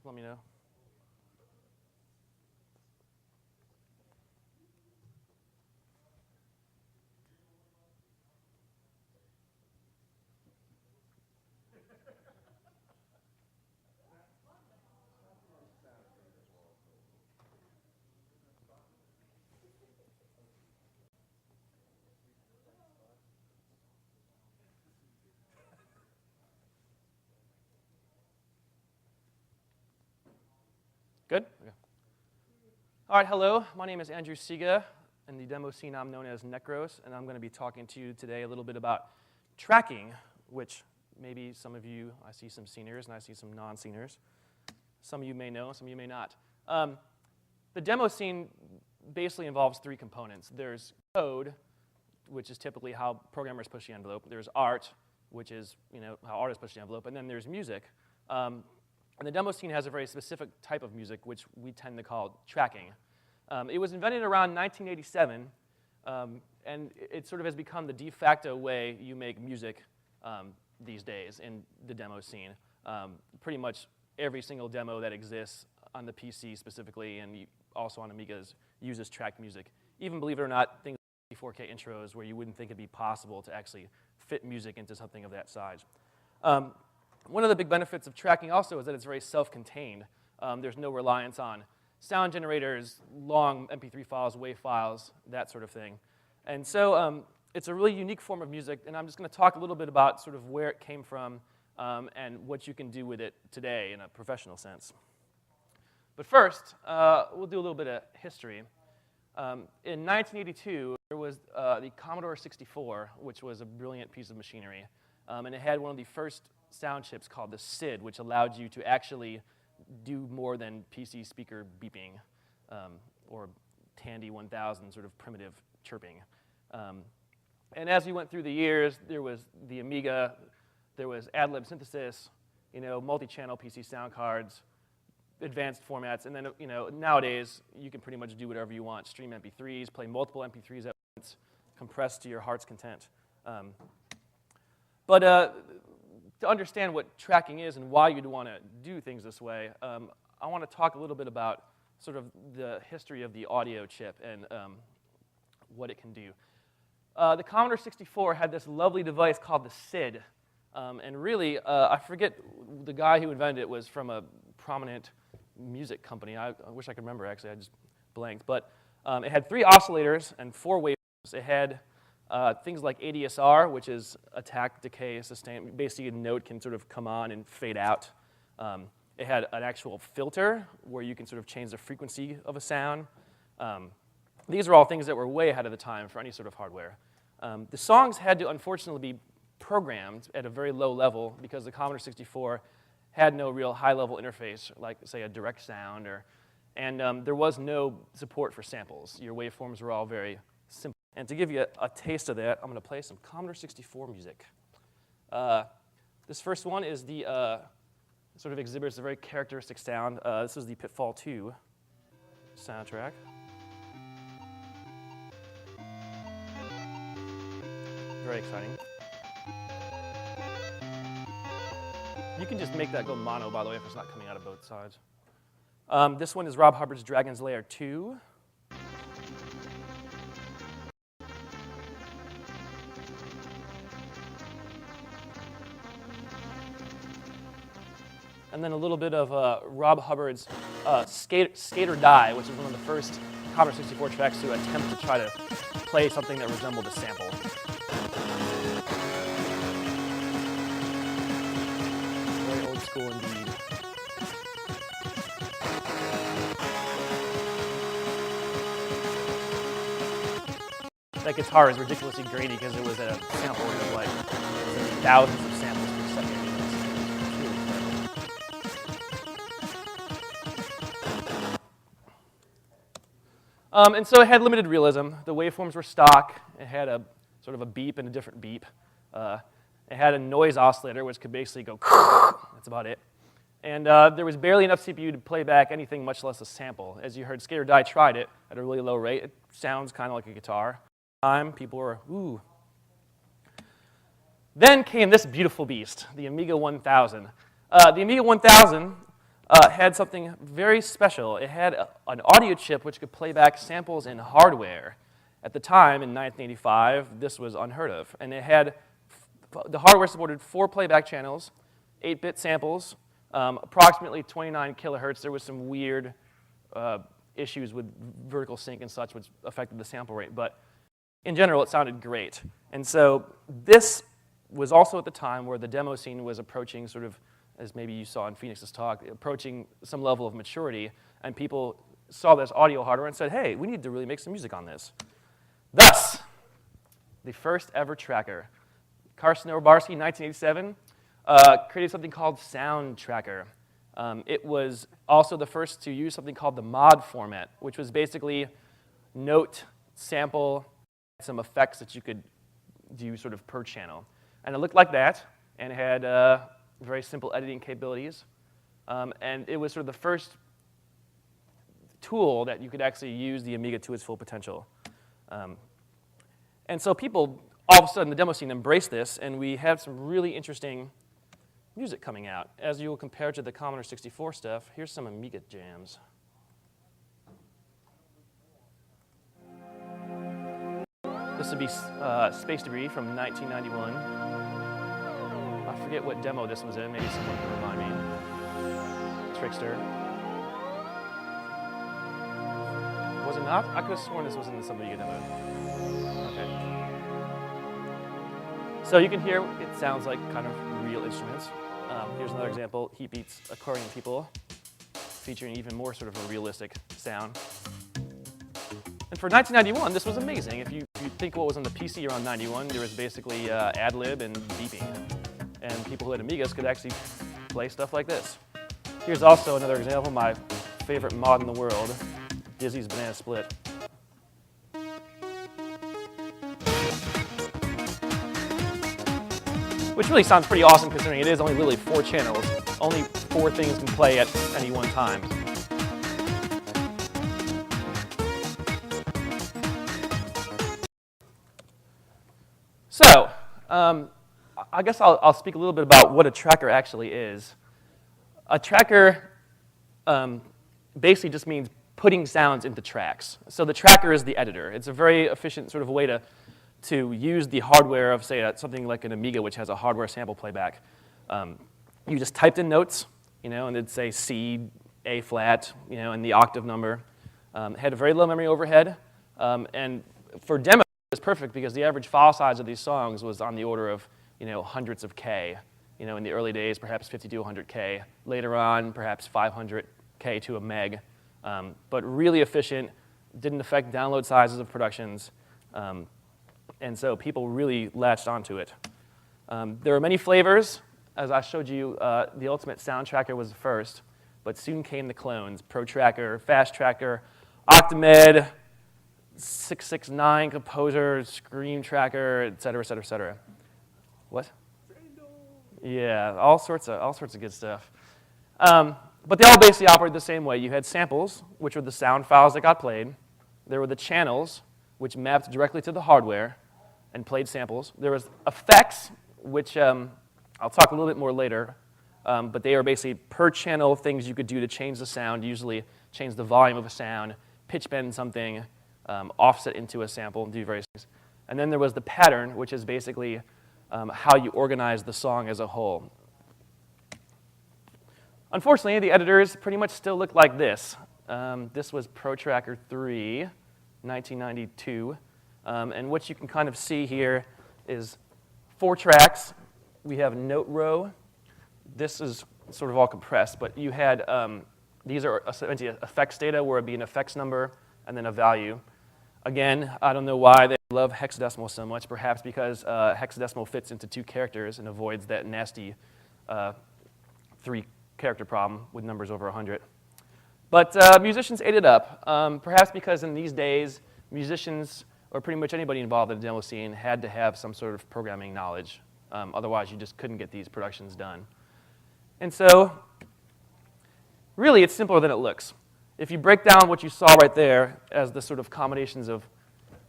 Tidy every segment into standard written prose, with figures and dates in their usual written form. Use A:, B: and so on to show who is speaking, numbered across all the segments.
A: let me know. Good? Okay. All right, hello. My name is Andrew Siga. In the demo scene, I'm known as Necros, and I'm going to be talking to you today a little bit about tracking, which maybe some of you, I see some seniors and I see some non-seniors. Some of you may know, some of you may not. The demo scene basically involves three components. There's code, which is typically how programmers push the envelope. There's art, which is how artists push the envelope, and then there's music. And the demo scene has a very specific type of music, which we tend to call tracking. It was invented around 1987, and it sort of has become the de facto way you make music these days in the demo scene. Pretty much every single demo that exists on the PC specifically, and also on Amigas, uses tracked music. Even, believe it or not, things like 4K intros where you wouldn't think it'd be possible to actually fit music into something of that size. One of the big benefits of tracking also is that it's very self-contained. There's no reliance on sound generators, long MP3 files, WAV files, that sort of thing. And so it's a really unique form of music, and I'm just going to talk a little bit about sort of where it came from and what you can do with it today in a professional sense. But first, we'll do a little bit of history. In 1982, there was the Commodore 64, which was a brilliant piece of machinery, and it had one of the first sound chips called the SID, which allowed you to actually do more than PC speaker beeping or Tandy 1000 sort of primitive chirping. And as we went through the years, there was the Amiga, there was ad-lib synthesis, multi-channel PC sound cards, advanced formats, and then nowadays you can pretty much do whatever you want: stream MP3s, play multiple MP3s at once, compress to your heart's content. But to understand what tracking is and why you'd want to do things this way, I want to talk a little bit about sort of the history of the audio chip and what it can do. The Commodore 64 had this lovely device called the SID, and really, I forget the guy who invented it was from a prominent music company. I wish I could remember, actually, I just blanked. But it had 3 oscillators and 4 waveforms. It had things like ADSR, which is attack, decay, sustain. Basically, a note can sort of come on and fade out. It had an actual filter where you can sort of change the frequency of a sound. These are all things that were way ahead of the time for any sort of hardware. The songs had to, unfortunately, be programmed at a very low level because the Commodore 64 had no real high-level interface, like, say, a direct sound, and there was no support for samples. Your waveforms were all very simple. And to give you a taste of that, I'm going to play some Commodore 64 music. This first one is the sort of exhibits a very characteristic sound. This is the Pitfall 2 soundtrack. Very exciting. You can just make that go mono, by the way, if it's not coming out of both sides. This one is Rob Hubbard's Dragon's Lair 2. And then a little bit of Rob Hubbard's Skate or Die, which is one of the first Commodore 64 tracks to attempt to try to play something that resembled a sample. Very old school indeed. That guitar is ridiculously grainy because it was at a sample rate of like thousands of samples per second. And so it had limited realism. The waveforms were stock. It had a sort of a beep and a different beep. It had a noise oscillator, which could basically go, that's about it. And there was barely enough CPU to play back anything, much less a sample. As you heard, Skate or Die tried it at a really low rate. It sounds kind of like a guitar. People were, ooh. Then came this beautiful beast, the Amiga 1000. The Amiga 1000 had something very special. It had an audio chip which could play back samples in hardware. At the time, in 1985, this was unheard of. And it had, the hardware supported 4 playback channels, 8-bit samples, approximately 29 kilohertz. There was some weird issues with vertical sync and such, which affected the sample rate. But in general, it sounded great. And so this was also at the time where the demo scene was approaching sort of, as maybe you saw in Phoenix's talk, approaching some level of maturity. And people saw this audio hardware and said, hey, we need to really make some music on this. Thus, the first ever tracker. Carson Obarski, 1987, created something called Sound Tracker. It was also the first to use something called the mod format, which was basically note, sample, some effects that you could do sort of per channel. And it looked like that, and it had very simple editing capabilities. And it was sort of the first tool that you could actually use the Amiga to its full potential. And so people, all of a sudden, the demo scene embraced this, and we have some really interesting music coming out. As you will compare to the Commodore 64 stuff, here's some Amiga jams. This would be Space Debris from 1991. I forget what demo this was in. Maybe someone can remind me. Trickster. Was it not? I could have sworn this was in some Amiga demo. Okay. So you can hear it sounds like kind of real instruments. Here's another example, Heat Beats Accordion People, featuring even more sort of a realistic sound. And for 1991, this was amazing. If you think what was on the PC around 91, there was basically ad-lib and beeping. And people who had Amigas could actually play stuff like this. Here's also another example, my favorite mod in the world, Dizzy's Banana Split. Which really sounds pretty awesome considering it is only literally 4 channels. Only 4 things can play at any one time. So, I guess I'll speak a little bit about what a tracker actually is. A tracker basically just means putting sounds into tracks. So the tracker is the editor. It's a very efficient sort of way to use the hardware of, say, something like an Amiga, which has a hardware sample playback. You just typed in notes, and it'd say C, A flat, and the octave number. It had a very low memory overhead, and for demo, it was perfect because the average file size of these songs was on the order of, hundreds of K. In the early days, perhaps 50 to 100 K. Later on, perhaps 500 K to a meg. But really efficient, didn't affect download sizes of productions. And so people really latched onto it. There are many flavors. As I showed you, the Ultimate Sound Tracker was the first, but soon came the clones, Pro Tracker, Fast Tracker, Octamed, 669, Composer, Scream Tracker, et cetera, et cetera, et cetera. What? Yeah, all sorts of good stuff. But they all basically operated the same way. You had samples, which were the sound files that got played. There were the channels, which mapped directly to the hardware and played samples. There was effects, which I'll talk a little bit more later, but they are basically per channel things you could do to change the sound, usually change the volume of a sound, pitch bend something, offset into a sample, and do various things. And then there was the pattern, which is basically how you organize the song as a whole. Unfortunately, the editors pretty much still look like this. This was Pro Tracker 3, 1992. And what you can kind of see here is 4 tracks. We have note row. This is sort of all compressed, but you had, these are essentially effects data where it'd be an effects number and then a value. Again, I don't know why they love hexadecimal so much, perhaps because hexadecimal fits into 2 characters and avoids that nasty 3-character problem with numbers over 100. But musicians ate it up, perhaps because in these days, musicians, or pretty much anybody involved in the demo scene, had to have some sort of programming knowledge. Otherwise, you just couldn't get these productions done. And so, really, it's simpler than it looks. If you break down what you saw right there as the sort of combinations of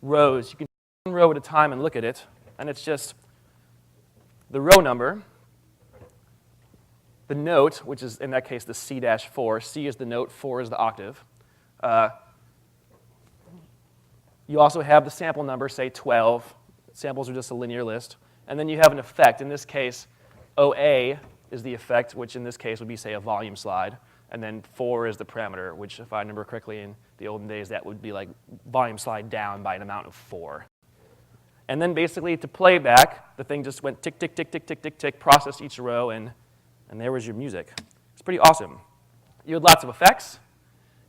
A: rows, you can take 1 row at a time and look at it, and it's just the row number, the note, which is in that case the C-4. C is the note, 4 is the octave. You also have the sample number, say 12. Samples are just a linear list. And then you have an effect. In this case, OA is the effect, which in this case would be, say, a volume slide. And then 4 is the parameter, which if I remember correctly in the olden days, that would be like volume slide down by an amount of 4. And then basically to play back, the thing just went tick, tick, tick, tick, tick, tick, tick, processed each row, and there was your music. It's pretty awesome. You had lots of effects.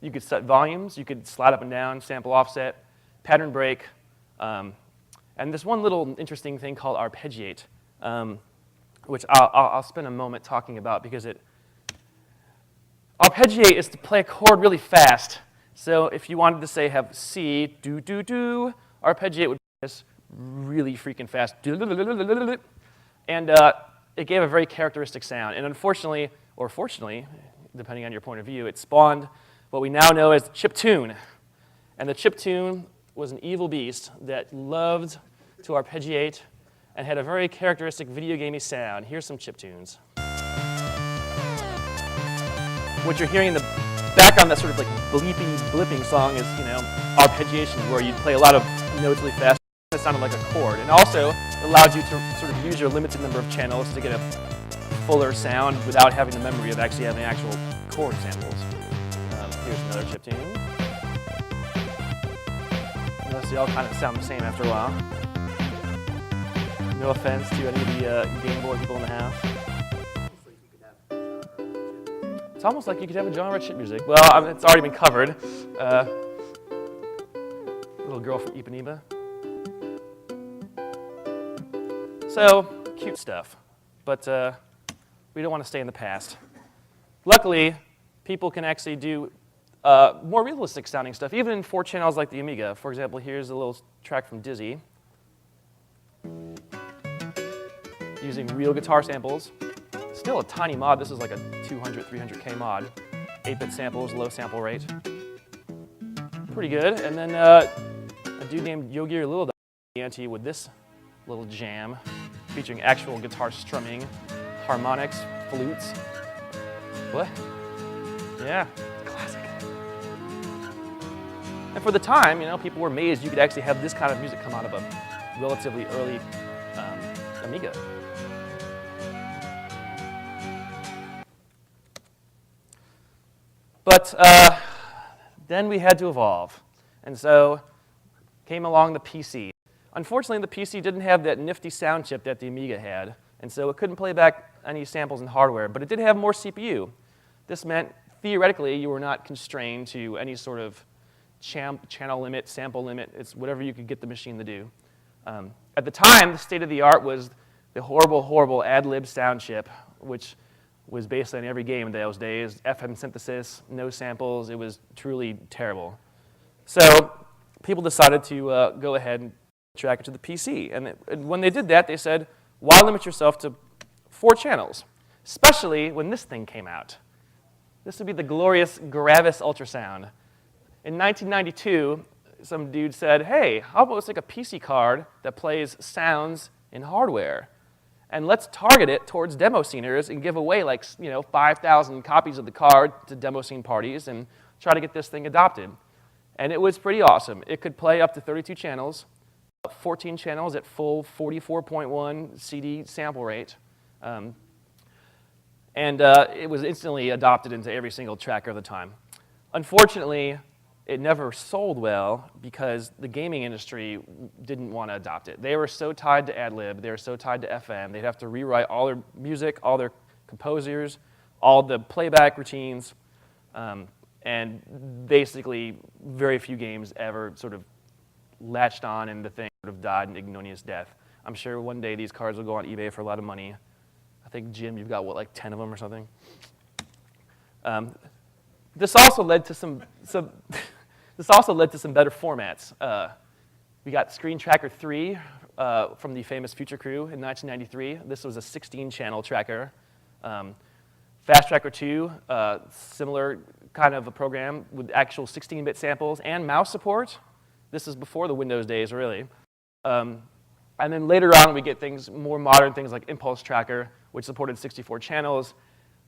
A: You could set volumes. You could slide up and down, sample offset, pattern break, and this one little interesting thing called arpeggiate, which I'll spend a moment talking about because arpeggiate is to play a chord really fast. So if you wanted to say have C, do, do, do, arpeggiate would be this really freaking fast, and it gave a very characteristic sound. And unfortunately, or fortunately, depending on your point of view, it spawned what we now know as the chiptune. And the chiptune was an evil beast that loved to arpeggiate and had a very characteristic video gamey sound. Here's some chiptunes. What you're hearing in the background, that sort of like bleepy, blipping song is, arpeggiation, where you play a lot of notes really fast. It sounded like a chord. And also allowed you to sort of use your limited number of channels to get a fuller sound without having the memory of actually having actual chord samples. Here's another chiptune. Notice they all kind of sound the same after a while. No offense to any of the Game Boy people in the house. It's almost like you could have a genre chip music. Well, it's already been covered. Little girl from Ipanema. So, cute stuff. But we don't want to stay in the past. Luckily, people can actually do more realistic sounding stuff, even in 4 channels like the Amiga. For example, here's a little track from Dizzy, using real guitar samples. Still a tiny mod. This is like a 200, 300K mod. 8-bit samples, low sample rate. Pretty good. And then a dude named Yogi Little Ante with this little jam, featuring actual guitar strumming, harmonics, flutes. What? Yeah, classic. And for the time, people were amazed you could actually have this kind of music come out of a relatively early Amiga. But then we had to evolve. And so came along the PC. Unfortunately, the PC didn't have that nifty sound chip that the Amiga had, and so it couldn't play back any samples in hardware, but it did have more CPU. This meant, theoretically, you were not constrained to any sort of channel limit, sample limit. It's whatever you could get the machine to do. At the time, the state of the art was the horrible, horrible ad-lib sound chip, which was based on every game in those days. FM synthesis, no samples. It was truly terrible. So people decided to go ahead and track it to the PC. And when they did that, they said, why limit yourself to 4 channels? Especially when this thing came out. This would be the glorious Gravis ultrasound. In 1992, some dude said, hey, how about let's take a PC card that plays sounds in hardware, and let's target it towards demo sceners and give away 5,000 copies of the card to demo scene parties and try to get this thing adopted. And it was pretty awesome. It could play up to 32 channels, 14 channels at full 44.1 CD sample rate. It was instantly adopted into every single tracker of the time. Unfortunately, it never sold well because the gaming industry didn't want to adopt it. They were so tied to ad-lib, they were so tied to FM, they'd have to rewrite all their music, all their composers, all the playback routines, and basically very few games ever sort of latched on and the thing sort of died an ignominious death. I'm sure one day these cards will go on eBay for a lot of money. I think, Jim, you've got, what, like 10 of them or something? This also led to some better formats. We got Screen Tracker 3 from the famous Future Crew in 1993. This was a 16-channel tracker. Fast Tracker 2, similar kind of a program with actual 16-bit samples and mouse support. This is before the Windows days, really. And then later on, we get things, more modern things like Impulse Tracker, which supported 64 channels.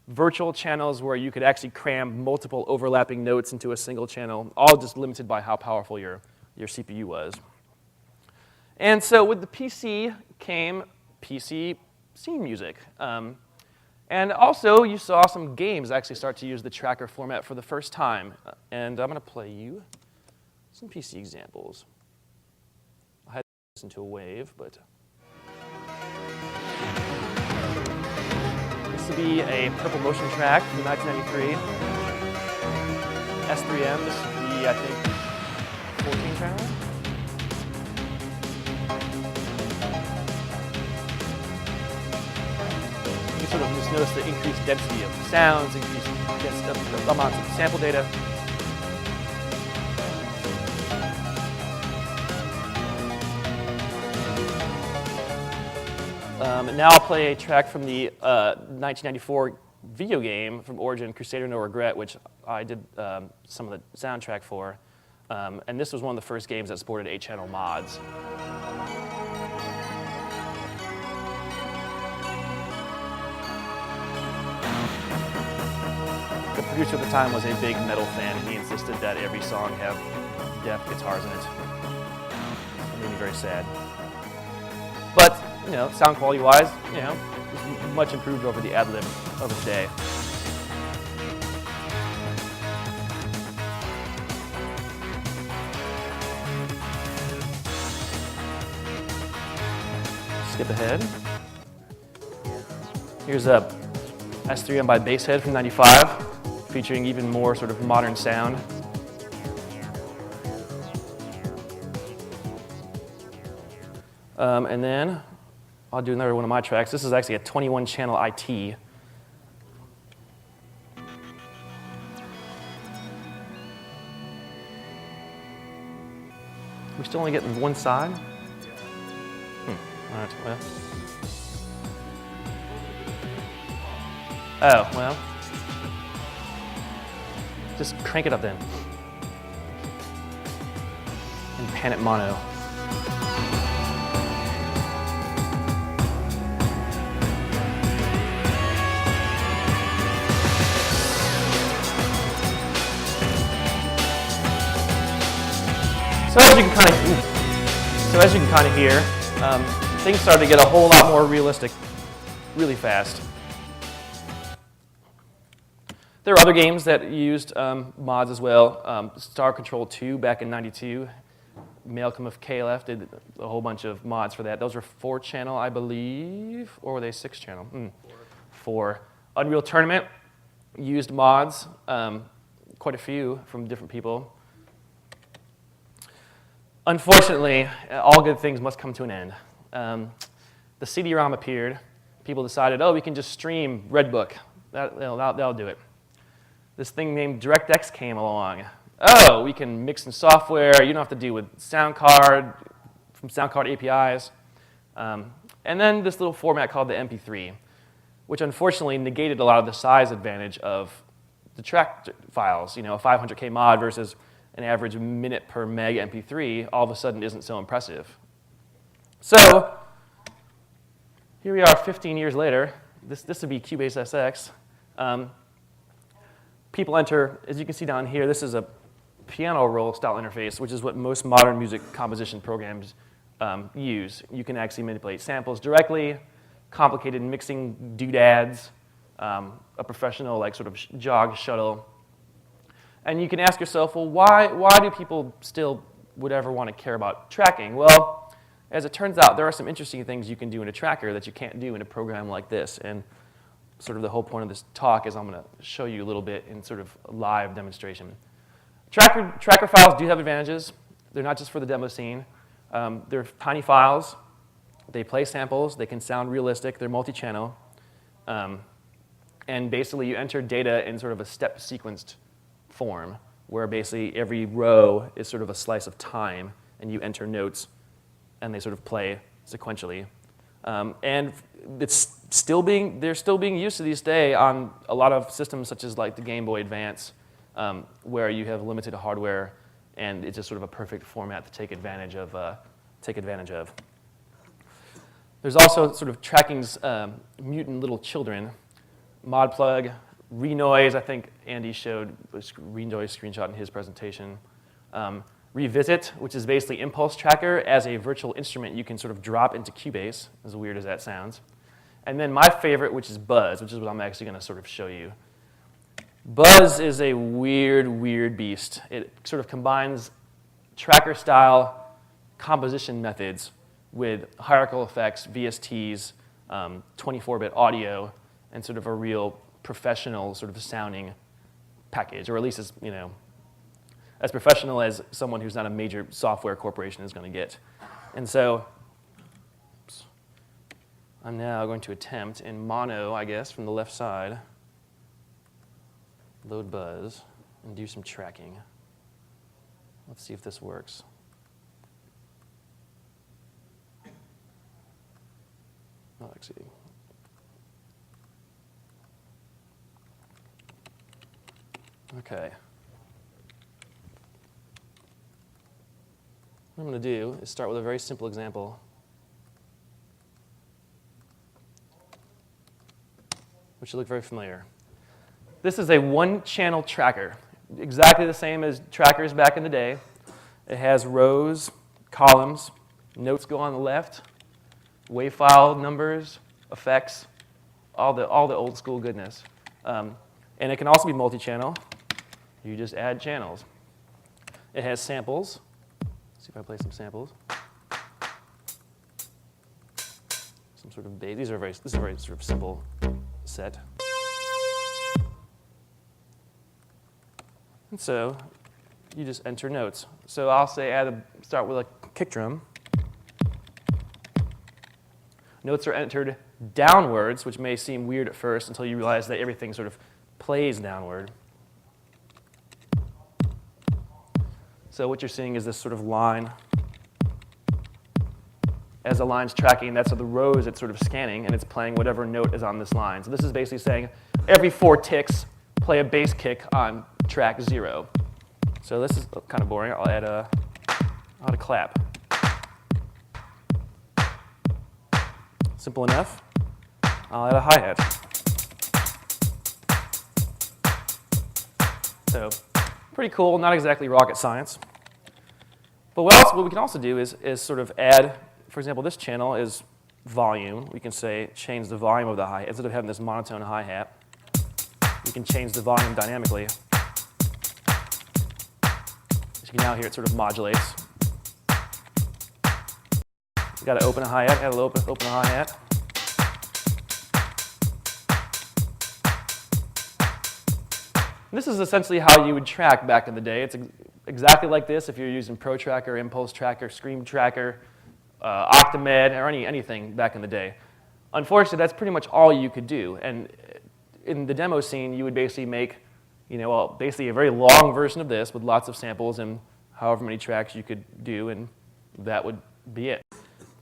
A: virtual channels where you could actually cram multiple overlapping notes into a single channel, all just limited by how powerful your CPU was. And so with the PC came PC scene music. And also, you saw some games actually start to use the tracker format for the first time. And I'm going to play you some PC examples. I had to listen to a wave, but this would be a Purple Motion track from 1993. S3M, this would be, I think, 14 channel. You sort of just notice the increased density of sounds, increased density of amounts of sample data. And now I'll play a track from the 1994 video game from Origin, Crusader No Regret, which I did some of the soundtrack for. And this was one of the first games that supported 8-channel mods. The producer at the time was a big metal fan, and he insisted that every song have deaf guitars in it. It made me very sad. But, you know, sound quality-wise, you know, it's much improved over the ad-lib of the day. Skip ahead. Here's a S3M by Basshead from '95, featuring even more sort of modern sound. And then I'll do another one of my tracks. This is actually a 21-channel IT. We still only getting one side? All right, well. Oh, well. Just crank it up then. And pan it mono. So as you can kind of hear, things started to get a whole lot more realistic really fast. There are other games that used mods as well. Star Control 2 back in '92. Malcolm of KLF did a whole bunch of mods for that. Those were 4-channel, I believe, or were they 6-channel? 4. Unreal Tournament used mods, quite a few from different people. Unfortunately, all good things must come to an end. The CD-ROM appeared. People decided, oh, we can just stream Redbook. That'll do it. This thing named DirectX came along. Oh, we can mix in software. You don't have to deal with sound card, from sound card APIs. And then this little format called the MP3, which unfortunately negated a lot of the size advantage of the track files. You know, a 500K mod versus an average minute per meg MP3 all of a sudden isn't so impressive. So here we are 15 years later. This would be Cubase SX. People enter, as you can see down here, this is a piano roll style interface, which is what most modern music composition programs use. You can actually manipulate samples directly, complicated mixing doodads, a professional like sort of jog shuttle. And you can ask yourself, well, why do people still would ever want to care about tracking? Well, as it turns out, there are some interesting things you can do in a tracker that you can't do in a program like this. And sort of the whole point of this talk is I'm going to show you a little bit in sort of a live demonstration. Tracker files do have advantages. They're not just for the demo scene. They're tiny files. They play samples. They can sound realistic. They're multi-channel. And basically, you enter data in sort of a step-sequenced form, where basically every row is sort of a slice of time, and you enter notes, and they sort of play sequentially. And they're still being used to this day on a lot of systems, such as like the Game Boy Advance, where you have limited hardware, and it's just sort of a perfect format to take advantage of. There's also sort of tracking's mutant little children. mod plug, renoise, I think Andy showed a renoise screenshot in his presentation. Revisit, which is basically impulse tracker as a virtual instrument you can sort of drop into Cubase, as weird as that sounds. And then my favorite, which is Buzz, which is what I'm actually going to sort of show you. Buzz is a weird, weird beast. It sort of combines tracker-style composition methods with hierarchical effects, VSTs, 24-bit audio, and sort of a real professional sort of sounding package, or at least as professional as someone who's not a major software corporation is going to get. And so I'm now going to attempt in mono, I guess, from the left side, load Buzz, and do some tracking. Let's see if this works. Oh, actually. Okay. What I'm going to do is start with a very simple example, which should look very familiar. This is a one-channel tracker, exactly the same as trackers back in the day. It has rows, columns, notes go on the left, wave file numbers, effects, all the old school goodness. And it can also be multi-channel. You just add channels. It has samples. Let's see if I play some samples. Some sort of bass. This is a very sort of simple set. And so you just enter notes. So I'll say start with a kick drum. Notes are entered downwards, which may seem weird at first until you realize that everything sort of plays downward. So what you're seeing is this sort of line. As the line's tracking, that's the rows it's sort of scanning, and it's playing whatever note is on this line. So this is basically saying every 4 ticks, play a bass kick on track 0. So this is kind of boring. I'll add a clap. Simple enough. I'll add a hi-hat. So pretty cool, not exactly rocket science. But what we can also do is sort of add, for example, this channel is volume. We can say change the volume of the hi-hat. Instead of having this monotone hi-hat, we can change the volume dynamically. As you can now hear, it sort of modulates. You got to open a hi-hat, add a little open a hi-hat. This is essentially how you would track back in the day. It's exactly like this if you're using Pro Tracker, Impulse Tracker, Scream Tracker, Octamed, or anything back in the day. Unfortunately, that's pretty much all you could do. And in the demo scene, you would basically make, basically a very long version of this with lots of samples and however many tracks you could do, and that would be it.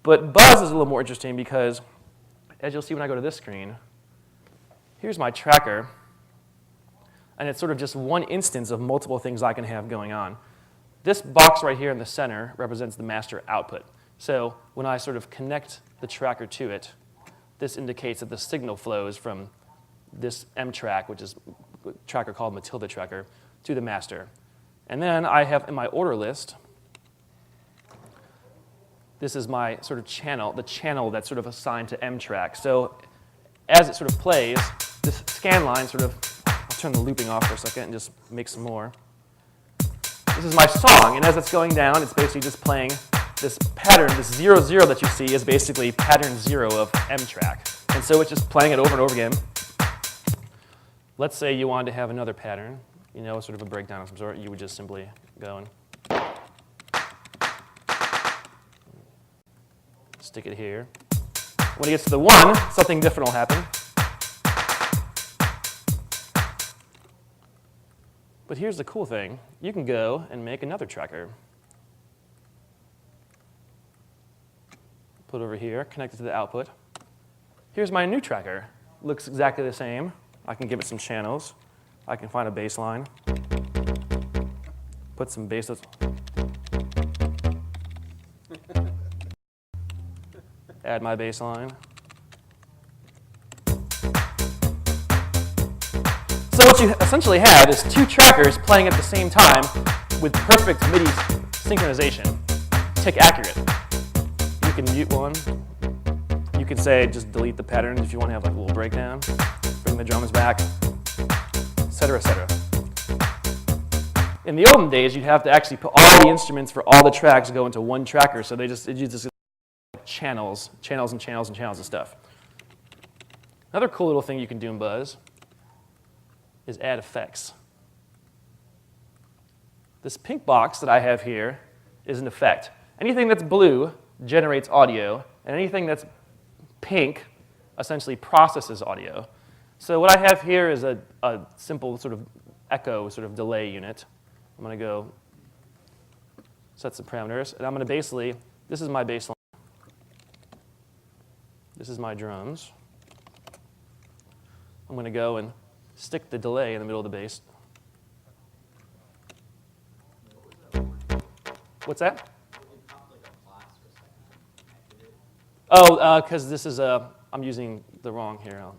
A: But Buzz is a little more interesting because, as you'll see when I go to this screen, here's my tracker. And it's sort of just one instance of multiple things I can have going on. This box right here in the center represents the master output. So when I sort of connect the tracker to it, this indicates that the signal flows from this M track, which is a tracker called Matilda tracker, to the master. And then I have in my order list, this is my sort of channel, the channel that's sort of assigned to M track. So as it sort of plays, this scan line sort of, I'll turn the looping off for a second and just make some more. This is my song, and as it's going down, it's basically just playing this pattern. This 0, 0 that you see is basically pattern 0 of M track. And so it's just playing it over and over again. Let's say you wanted to have another pattern, sort of a breakdown of some sort. You would just simply go and stick it here. When it gets to the 1, something different will happen. But here's the cool thing. You can go and make another tracker. Put it over here, connect it to the output. Here's my new tracker. Looks exactly the same. I can give it some channels. I can find a bass line. Put some basses. Add my bass line. what you essentially have is two trackers playing at the same time with perfect MIDI synchronization. Tick accurate. You can mute one. You can say just delete the patterns if you want to have like a little breakdown. Bring the drums back, etc., etc. In the olden days, you'd have to actually put all the instruments for all the tracks go into one tracker, so it just channels and channels and channels of stuff. Another cool little thing you can do in Buzz is add effects. This pink box that I have here is an effect. Anything that's blue generates audio, and anything that's pink essentially processes audio. So what I have here is a simple sort of echo sort of delay unit. I'm going to go set some parameters, and I'm going to basically, this is my bass line. This is my drums. I'm going to go and stick the delay in the middle of the bass. What's that? Oh, because this is I'm using the wrong here. I'll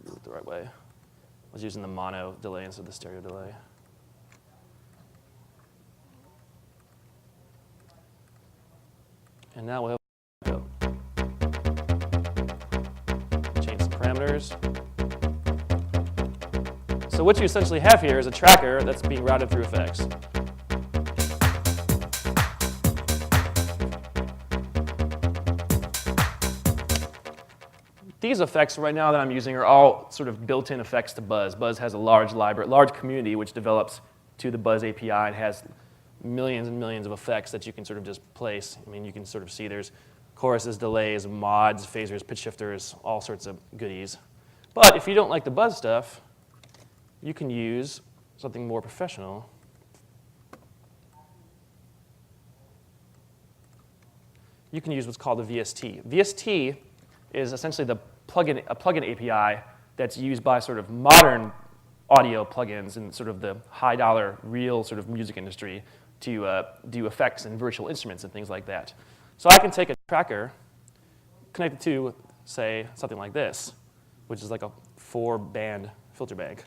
A: do it the right way. I was using the mono delay instead of the stereo delay. And now we'll go. Change some parameters. So what you essentially have here is a tracker that's being routed through effects. These effects right now that I'm using are all sort of built-in effects to Buzz. Buzz has a large library, large community which develops to the Buzz API and has millions and millions of effects that you can sort of just place. I mean, you can sort of see there's choruses, delays, mods, phasers, pitch shifters, all sorts of goodies. But if you don't like the Buzz stuff, you can use something more professional. You can use what's called a VST. VST is essentially a plugin API that's used by sort of modern audio plugins in sort of the high-dollar, real sort of music industry to do effects and virtual instruments and things like that. So I can take a tracker, connect it to, say, something like this, which is like a 4-band filter bank.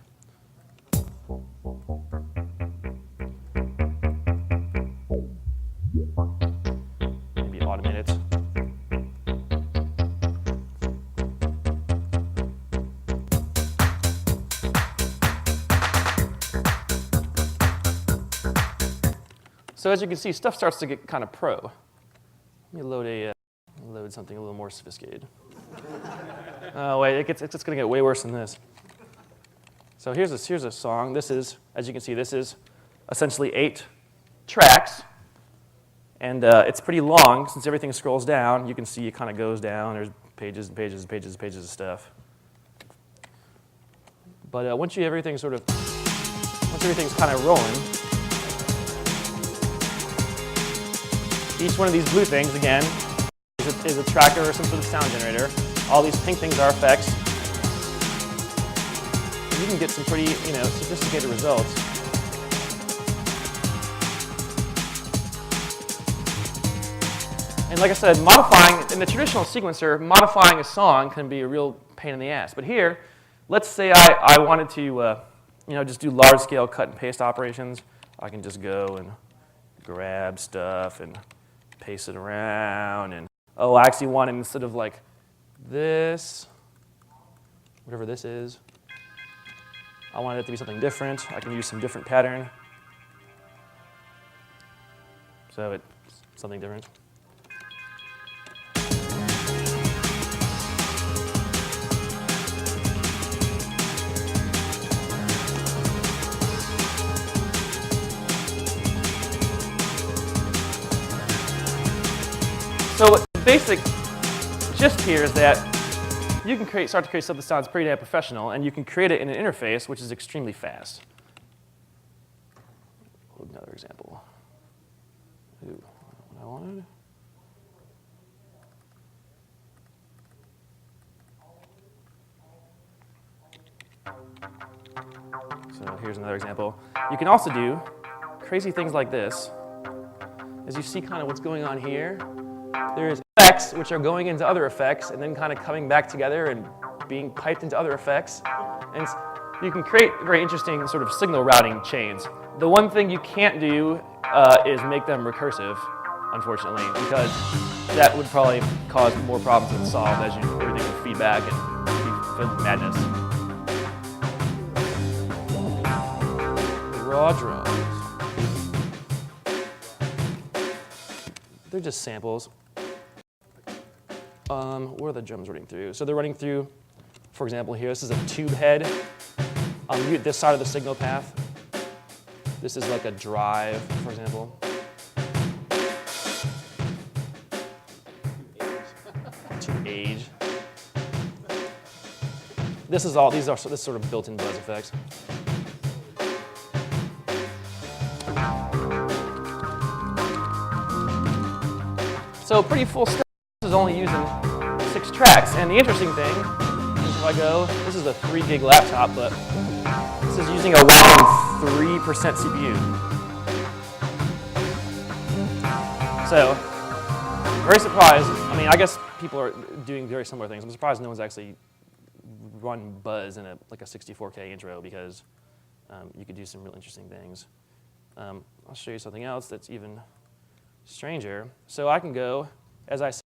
A: Maybe automate it. So as you can see, stuff starts to get kind of pro. Let me load something a little more sophisticated. Oh wait, it's going to get way worse than this. So here's a song. This is, as you can see, this is essentially 8 tracks, and it's pretty long. Since everything scrolls down, you can see it kind of goes down. There's pages and pages and pages and pages of stuff. But once everything's kind of rolling, each one of these blue things, again, is a tracker or some sort of sound generator. All these pink things are effects. And you can get some pretty, sophisticated results. And like I said, in the traditional sequencer, modifying a song can be a real pain in the ass. But here, let's say I wanted to, just do large-scale cut and paste operations. I can just go and grab stuff and paste it around, and I actually wanted, instead of like this, whatever this is, I wanted it to be something different. I can use some different pattern. So it's something different. So the basic gist here is that you can start to create something that sounds pretty damn professional, and you can create it in an interface which is extremely fast. Another example. Ooh, what I wanted. So here's another example. You can also do crazy things like this. As you see kind of what's going on here, there's effects which are going into other effects and then kind of coming back together and being piped into other effects. And you can create very interesting sort of signal routing chains. The one thing you can't do is make them recursive, unfortunately, because that would probably cause more problems than solve as everything would feedback and be filled with madness. Raw drums. They're just samples. Where are the drums running through? So they're running through, for example, here, this is a tube head. This side of the signal path. This is like a drive, for example. To age. This is sort of built-in buzz effects. So pretty full stack. This is only using 6 tracks. And the interesting thing is if I go, this is a 3 gig laptop, but this is using a whopping 3% CPU. So, very surprised. I mean, I guess people are doing very similar things. I'm surprised no one's actually run Buzz in a 64K intro because you could do some real interesting things. I'll show you something else that's even stranger. So I can go, as I said,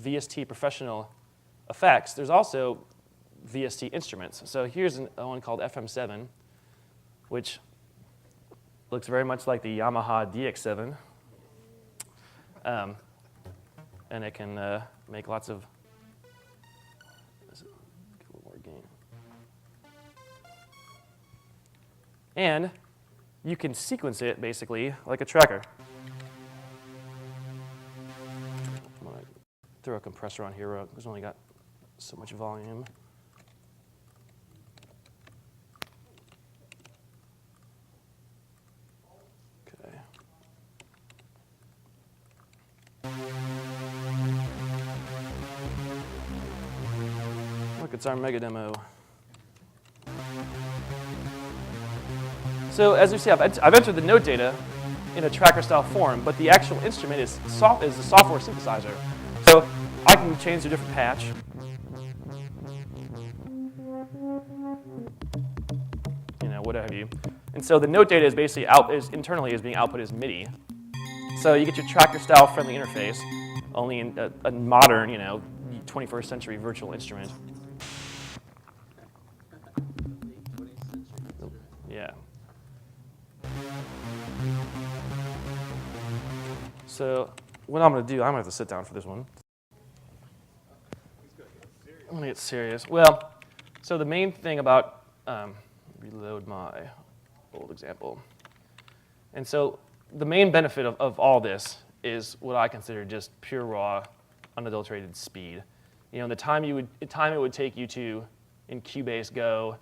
A: VST professional effects. There's also VST instruments. So here's one called FM7, which looks very much like the Yamaha DX7. And it can make lots of, get a little more gain. And you can sequence it basically like a tracker. I'm gonna throw a compressor on here. There's only got so much volume. Okay. Look, it's our mega demo. So as you see, I've entered the note data in a tracker-style form, but the actual instrument is the software synthesizer. So I can change to a different patch. You know, what have you. And so the note data is basically internally being output as MIDI. So you get your tracker-style friendly interface, only in a modern, 21st century virtual instrument. Yeah. So what I'm going to do, I'm going to have to sit down for this one. I'm going to get serious. Well, so the main thing about, reload my old example. And so the main benefit of all this is what I consider just pure raw, unadulterated speed. The time it would take you to, in Cubase, go,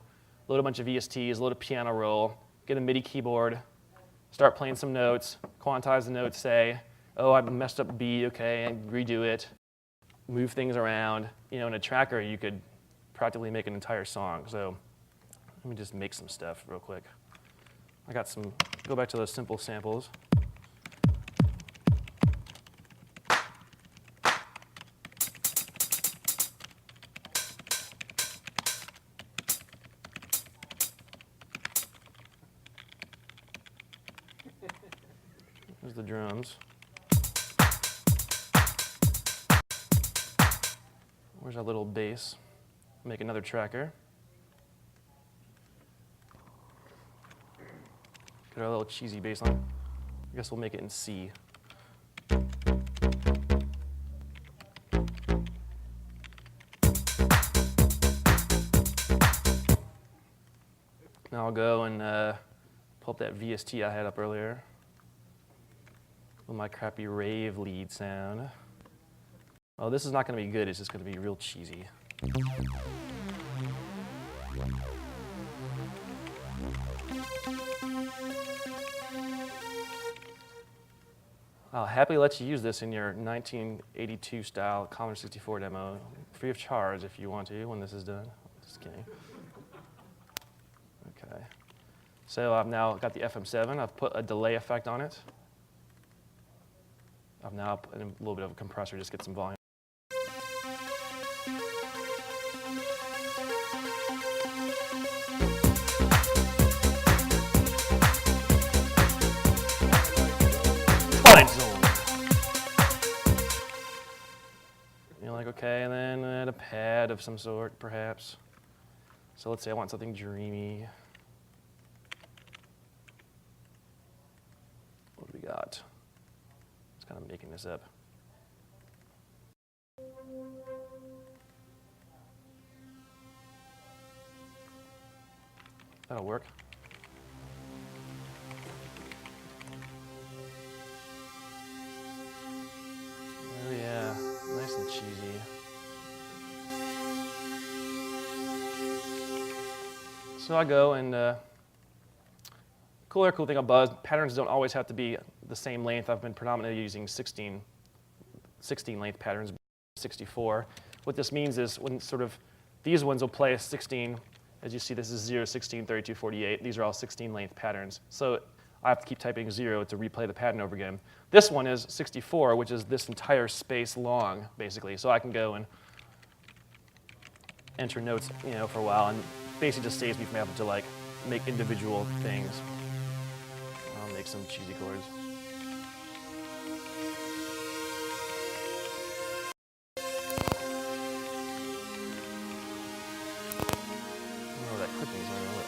A: load a bunch of VSTs, load a piano roll, get a MIDI keyboard, start playing some notes, quantize the notes, say, oh, I messed up B, okay, and redo it, move things around. In a tracker, you could practically make an entire song. So let me just make some stuff real quick. I got some, go back to those simple samples. There's the drums. Where's our little bass? Make another tracker. Get our little cheesy bass line. I guess we'll make it in C. Now I'll go and pull up that VST I had up earlier. With my crappy rave lead sound. Oh, this is not going to be good. It's just going to be real cheesy. I'll happily let you use this in your 1982 style Commodore 64 demo, free of charge if you want to when this is done. Just kidding. Okay. So I've now got the FM7. I've put a delay effect on it. I've now put in a little bit of a compressor, just get some volume. You're like, okay, and then add a pad of some sort, perhaps. So let's say I want something dreamy. What do we got? Just kind of making this up. That'll work. Oh yeah, nice and cheesy. So I go and cool thing about Buzz, patterns don't always have to be the same length. I've been predominantly using 16 length patterns, 64. What this means is when sort of these ones will play a 16. As you see, this is 0, 16, 32, 48. These are all 16 length patterns. So I have to keep typing 0 to replay the pattern over again. This one is 64, which is this entire space long, basically. So I can go and enter notes, for a while, and basically just saves me from having to like make individual things. I'll make some cheesy chords. Oh, that clicking's on it.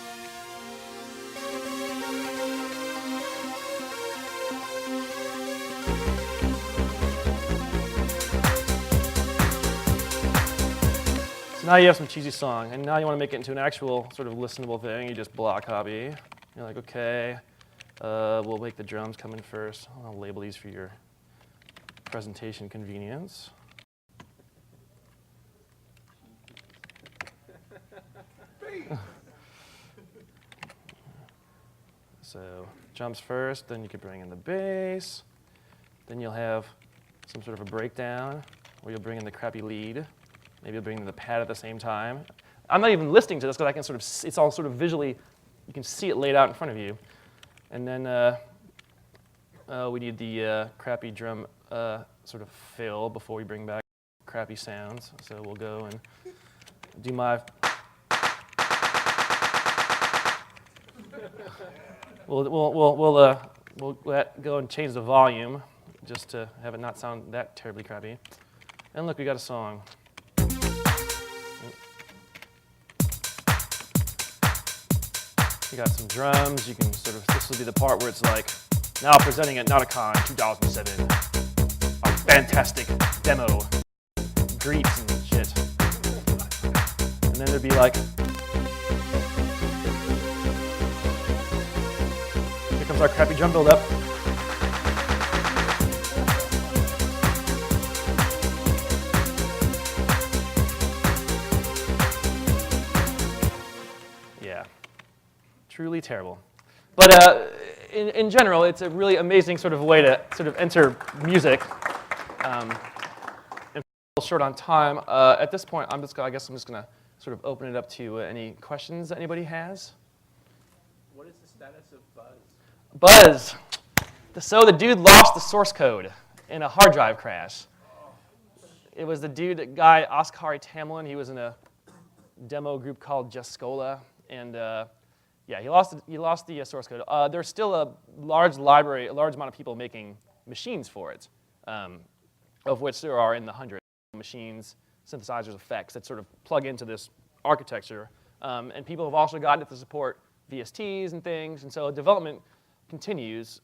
A: So now you have some cheesy song, and now you want to make it into an actual sort of listenable thing. You just block copy. You're like, okay, we'll make the drums come in first. I'll label these for your presentation convenience. So drums first, then you could bring in the bass. Then you'll have some sort of a breakdown where you'll bring in the crappy lead. Maybe you'll bring in the pad at the same time. I'm not even listening to this because I can sort of, it's all sort of visually, you can see it laid out in front of you. And then we need the crappy drum sort of fill before we bring back crappy sounds. So we'll go and do my, we'll go and change the volume just to have it not sound that terribly crappy. And look, we got a song. You got some drums. You can sort of, this will be the part where it's like, now presenting at Notacon 2007, a fantastic demo, greets and shit. And then there'd be like, here comes our crappy drum build-up. Yeah, truly terrible. But in general, it's a really amazing sort of way to sort of enter music. And short on time. At this point, I guess I'm just going to sort of open it up to any questions that anybody has.
B: What is the status of Buzz?
A: Buzz. So the dude lost the source code in a hard drive crash. It was the guy, Oskari Tamlin. He was in a demo group called Jescola. And yeah, he lost the source code. There's still a large library, a large amount of people making machines for it, of which there are in the hundreds. Machines, synthesizers, effects that sort of plug into this architecture. And people have also gotten it to support VSTs and things. And so development continues,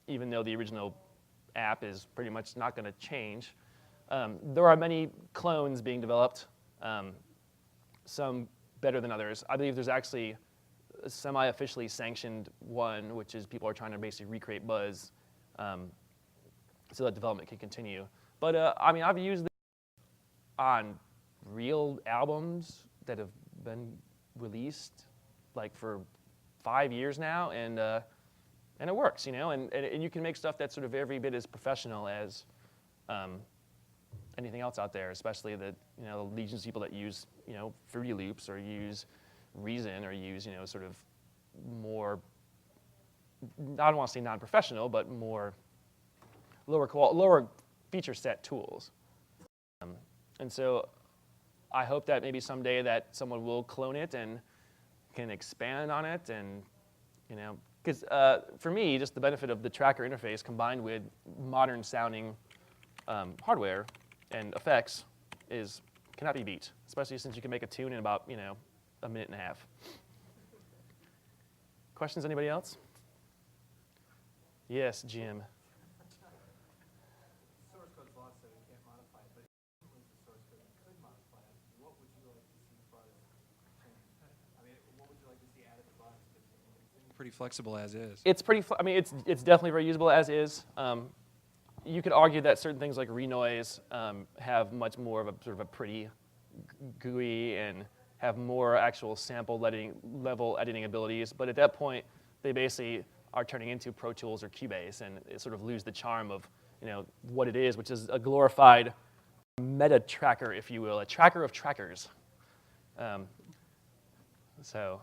A: even though the original app is pretty much not going to change. There are many clones being developed, some better than others. I believe there's actually a semi-officially sanctioned one, which is people are trying to basically recreate Buzz so that development can continue. But I mean, I've used it on real albums that have been released like for 5 years now, and it works, and you can make stuff that's sort of every bit as professional as anything else out there, especially the legions of people that use Fruity Loops or use Reason or use sort of more, I don't want to say non-professional, but more lower feature set tools. And so I hope that maybe someday that someone will clone it and can expand on it, and because for me, just the benefit of the tracker interface combined with modern sounding hardware and effects cannot be beat, especially since you can make a tune in about a minute and a half. Questions? Anybody else? Yes, Jim.
B: Source code's lost, so you can't modify it. But if it was the source code, you could modify it. What would you like to see fuzz change? I mean, what would you like to see added to bus? It seems pretty flexible as is.
A: It's pretty. It's definitely very usable as is. You could argue that certain things like renoise have much more of a sort of a pretty GUI and have more actual sample level editing abilities. But at that point, they basically are turning into Pro Tools or Cubase, and it sort of lose the charm of what it is, which is a glorified meta tracker, if you will, a tracker of trackers. So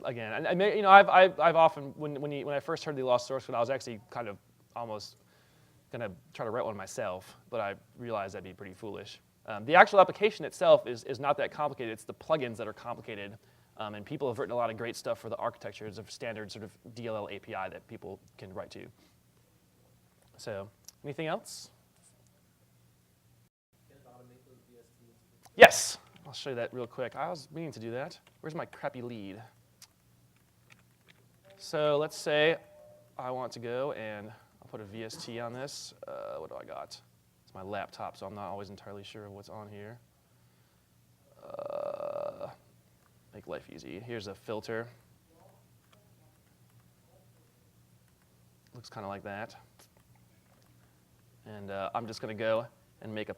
A: again, I've often when I first heard the lost source code, I was actually kind of almost gonna try to write one myself, but I realized that'd be pretty foolish. The actual application itself is not that complicated. It's the plugins that are complicated. And people have written a lot of great stuff for the architectures of standard sort of DLL API that people can write to. So, anything else?
B: Can it automate those VSTs?
A: Yes, I'll show you that real quick. I was meaning to do that. Where's my crappy lead? So let's say I want to go and I'll put a VST on this. What do I got? It's my laptop, so I'm not always entirely sure of what's on here. Make life easy. Here's a filter. Looks kind of like that. And I'm just going to go and make a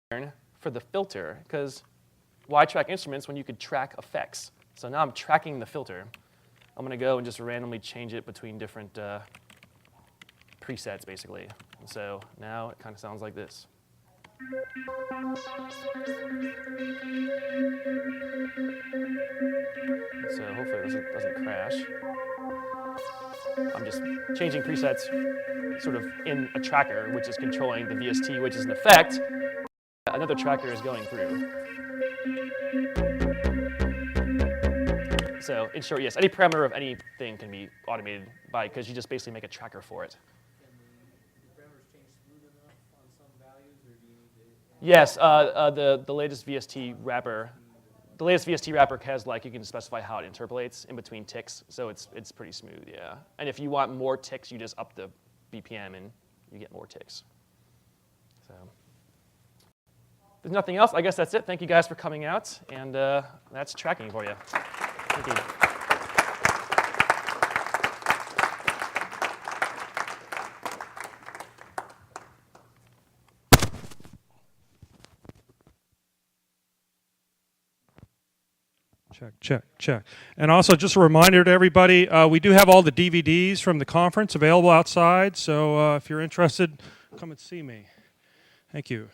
A: pattern for the filter, because why track instruments when you could track effects? So now I'm tracking the filter. I'm going to go and just randomly change it between different presets, basically. And so now it kind of sounds like this. So hopefully it doesn't crash. I'm just changing presets sort of in a tracker, which is controlling the VST, which is an effect another tracker is going through. So in short, yes, any parameter of anything can be automated because you just basically make a tracker for it.
B: Can the parameters change smooth enough on some values, or do you need to?
A: Yes, the latest VST wrapper. The latest VST wrapper has you can specify how it interpolates in between ticks, so it's pretty smooth, yeah. And if you want more ticks, you just up the BPM and you get more ticks. So if there's nothing else, I guess that's it. Thank you guys for coming out, and that's tracking for you. Thank you.
C: Check. And also, just a reminder to everybody, we do have all the DVDs from the conference available outside, so if you're interested, come and see me. Thank you.